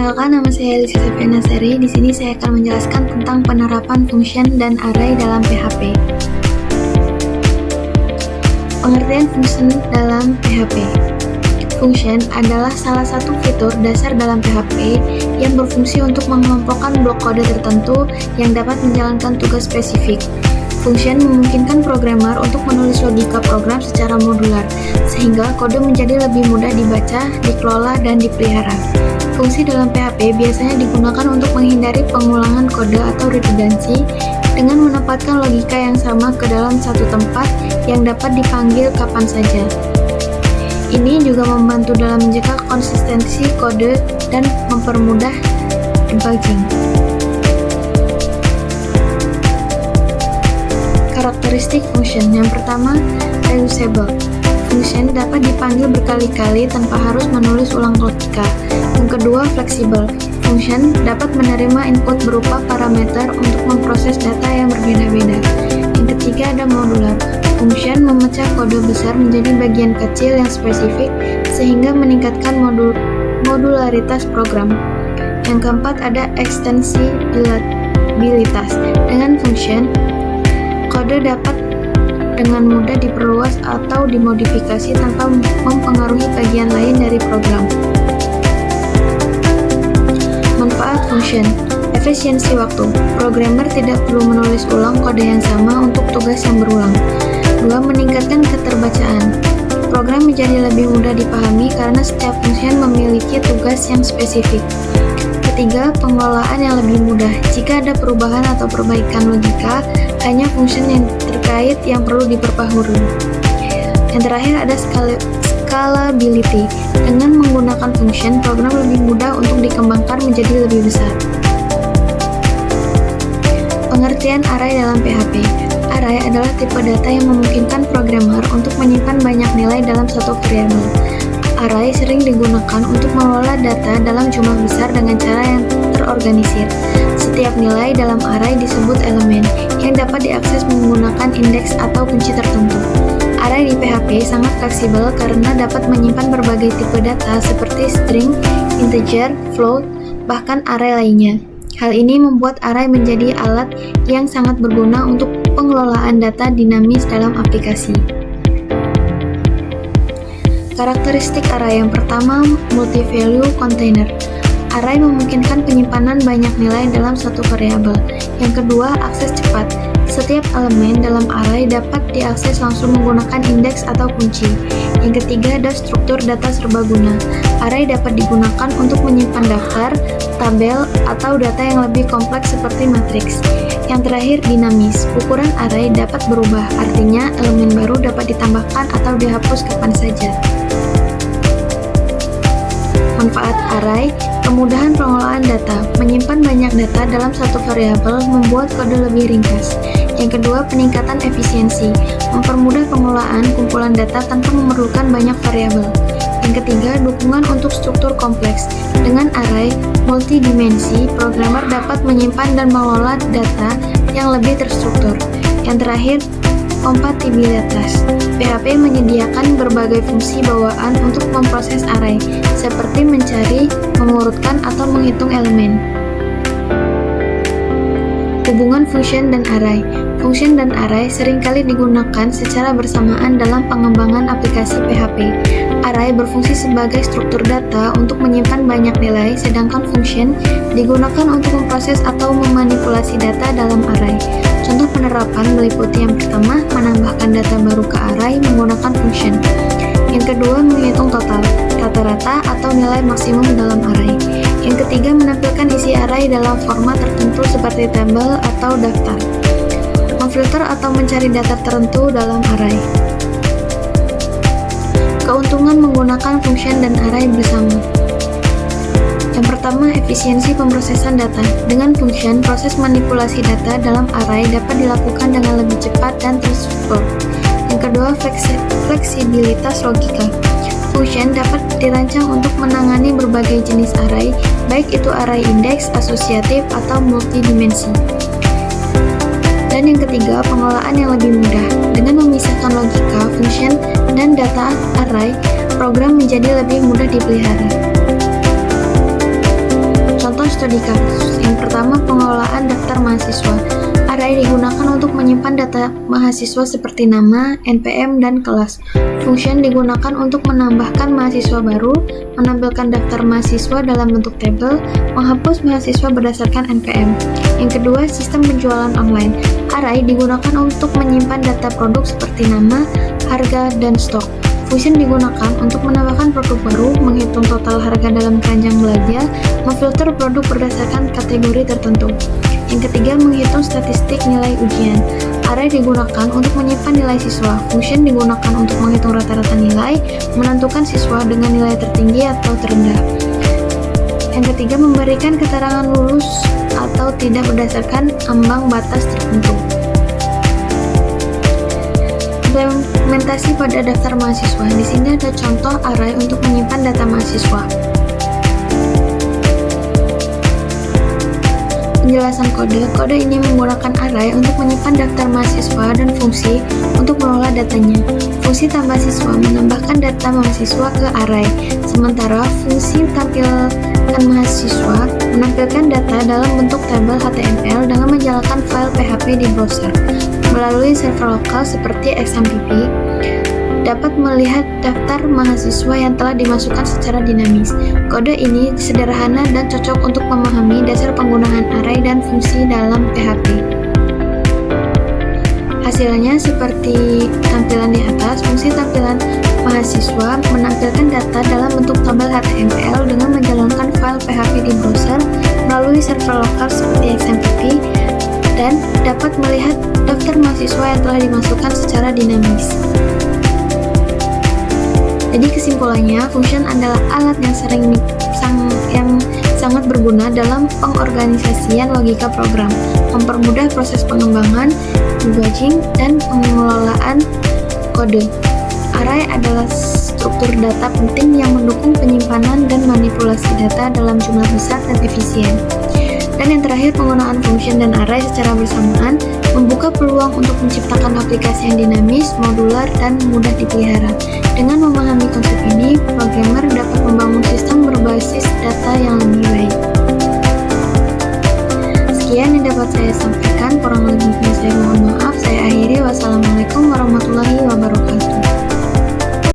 Perkenalkan, nama saya Elisa Sari. Di sini saya akan menjelaskan tentang penerapan function dan array dalam PHP. Pengertian function dalam PHP. Function adalah salah satu fitur dasar dalam PHP yang berfungsi untuk mengelompokkan blok kode tertentu yang dapat menjalankan tugas spesifik. Function memungkinkan programmer untuk menulis logika program secara modular, sehingga kode menjadi lebih mudah dibaca, dikelola, dan dipelihara. Fungsi dalam PHP biasanya digunakan untuk menghindari pengulangan kode atau redundancy dengan menempatkan logika yang sama ke dalam satu tempat yang dapat dipanggil kapan saja. Ini juga membantu dalam menjaga konsistensi kode dan mempermudah debugging. Karakteristik function. Yang pertama, reusable. Function dapat dipanggil berkali-kali tanpa harus menulis ulang logika. Yang kedua, fleksibel. Function dapat menerima input berupa parameter untuk memproses data yang berbeda-beda. Yang ketiga, ada modular. Function memecah kode besar menjadi bagian kecil yang spesifik sehingga meningkatkan modularitas program. Yang keempat, ada ekstensibilitas. Dengan function, kode dapat dengan mudah diperluas atau dimodifikasi tanpa mempengaruhi bagian lain dari program. Manfaat function. Efisiensi waktu. Programmer tidak perlu menulis ulang kode yang sama untuk tugas yang berulang. 2. Meningkatkan keterbacaan. Program menjadi lebih mudah dipahami karena setiap function memiliki tugas yang spesifik. Ketiga, pengelolaan yang lebih mudah. Jika ada perubahan atau perbaikan logika, hanya function yang terkait yang perlu diperbaharui. Yang terakhir, ada scalability. Dengan menggunakan function, program lebih mudah untuk dikembangkan menjadi lebih besar. Pengertian array dalam PHP. Array adalah tipe data yang memungkinkan programmer untuk menyimpan banyak nilai dalam satu variabel. Array sering digunakan untuk mengelola data dalam jumlah besar dengan cara yang terorganisir. Setiap nilai dalam array disebut elemen, yang dapat diakses menggunakan indeks atau kunci tertentu. Array di PHP sangat fleksibel karena dapat menyimpan berbagai tipe data seperti string, integer, float, bahkan array lainnya. Hal ini membuat array menjadi alat yang sangat berguna untuk pengelolaan data dinamis dalam aplikasi. Karakteristik array. Yang pertama, multi-value container. Array memungkinkan penyimpanan banyak nilai dalam satu variabel. Yang kedua, akses cepat. Setiap elemen dalam array dapat diakses langsung menggunakan indeks atau kunci. Yang ketiga, ada struktur data serbaguna. Array dapat digunakan untuk menyimpan daftar, tabel, atau data yang lebih kompleks seperti matriks. Yang terakhir, dinamis. Ukuran array dapat berubah, artinya elemen baru dapat ditambahkan atau dihapus kapan saja. Manfaat array. Kemudahan pengelolaan data. Menyimpan banyak data dalam satu variabel membuat kode lebih ringkas. Yang kedua, peningkatan efisiensi. Mempermudah pengelolaan kumpulan data tanpa memerlukan banyak variabel. Yang ketiga, dukungan untuk struktur kompleks. Dengan array multidimensi, programmer dapat menyimpan dan mengelola data yang lebih terstruktur. Yang terakhir, kompatibilitas. PHP menyediakan berbagai fungsi bawaan untuk memproses array, seperti mencari, mengurutkan, atau menghitung elemen. Hubungan function dan array. Function dan array seringkali digunakan secara bersamaan dalam pengembangan aplikasi PHP. Array berfungsi sebagai struktur data untuk menyimpan banyak nilai, sedangkan function digunakan untuk memproses atau memanipulasi data dalam array. Contoh penerapan meliputi yang pertama, menambahkan data baru ke array menggunakan function. Yang kedua, menghitung total, rata-rata, atau nilai maksimum dalam array. Yang ketiga, menampilkan isi array dalam format tertentu seperti tabel atau daftar. Memfilter atau mencari data tertentu dalam array. Keuntungan menggunakan function dan array bersama. Yang pertama, efisiensi pemrosesan data. Dengan function, proses manipulasi data dalam array dapat dilakukan dengan lebih cepat dan terstruktur. Yang kedua, fleksibilitas logika. Function dapat dirancang untuk menangani berbagai jenis array, baik itu array indeks, asosiatif, atau multidimensi. Dan yang ketiga, pengelolaan yang lebih mudah. Dengan memisahkan logika, function, dan data array, program menjadi lebih mudah dipelihara. contoh studi kasus. Yang pertama, pengelolaan daftar mahasiswa. Array digunakan untuk menyimpan data mahasiswa seperti nama, NPM, dan kelas. Function digunakan untuk menambahkan mahasiswa baru, menampilkan daftar mahasiswa dalam bentuk tabel, menghapus mahasiswa berdasarkan NPM. Yang kedua, sistem penjualan online. Array digunakan untuk menyimpan data produk seperti nama, harga, dan stok. Function digunakan untuk menambahkan produk baru, menghitung total harga dalam keranjang belanja, memfilter produk berdasarkan kategori tertentu. Yang ketiga, menghitung statistik nilai ujian. Array digunakan untuk menyimpan nilai siswa. Function digunakan untuk menghitung rata-rata nilai, menentukan siswa dengan nilai tertinggi atau terendah. Yang ketiga, memberikan keterangan lulus atau tidak berdasarkan ambang batas tertentu. Implementasi pada daftar mahasiswa. Di sini ada contoh array untuk menyimpan data mahasiswa. Penjelasan kode. Kode ini menggunakan array untuk menyimpan daftar mahasiswa dan fungsi untuk mengelola datanya. Fungsi tambah siswa menambahkan data mahasiswa ke array, sementara fungsi tampilkan mahasiswa menampilkan data dalam bentuk tabel HTML dengan menjalankan file PHP di browser. Melalui server lokal seperti XMPP, dapat melihat daftar mahasiswa yang telah dimasukkan secara dinamis. Kode ini sederhana dan cocok untuk memahami dasar penggunaan array dan fungsi dalam PHP. Hasilnya seperti tampilan di atas. Fungsi tampilan mahasiswa menampilkan data dalam bentuk tabel HTML dengan menjalankan file PHP di browser melalui server lokal seperti XMPP, dan dapat melihat daftar mahasiswa yang telah dimasukkan secara dinamis. Jadi kesimpulannya, function adalah alat yang sangat berguna dalam pengorganisasian logika program, mempermudah proses pengembangan, debugging, dan pengelolaan kode. Array adalah struktur data penting yang mendukung penyimpanan dan manipulasi data dalam jumlah besar dan efisien. Dan yang terakhir, penggunaan function dan array secara bersamaan membuka peluang untuk menciptakan aplikasi yang dinamis, modular, dan mudah dipelihara. Dengan memahami konsep ini, programmer dapat membangun sistem berbasis data